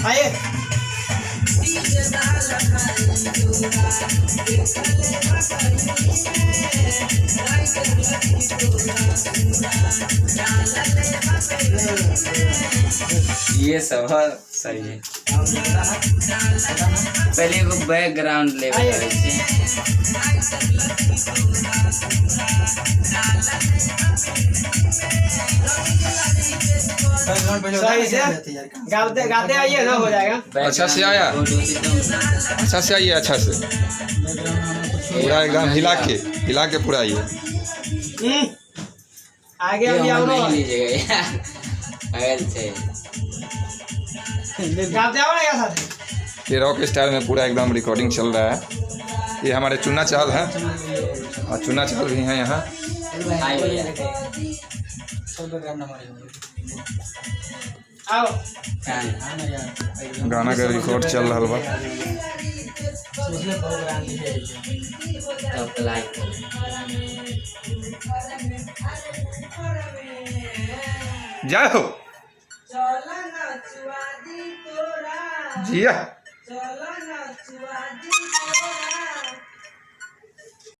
आइए ये सब सही है। पहले को बैकग्राउंड लेवल सही से गाते गाते आइए ना, हो जाएगा। अच्छा से आया, अच्छा से आइए, अच्छा से पूरा एकदम हिला के पूरा आइए। आगे अभी आओ ना, लीजिएगा अगर से गाते आओ ना साथ। ये रॉक स्टाइल में पूरा एकदम रिकॉर्डिंग चल रहा है। ये हमारे चुन्ना चाल है और चुन्ना चाल भी हैं यहाँ। आओ गाना का रिकॉर्ड चल रहा बा। जाओ जिया।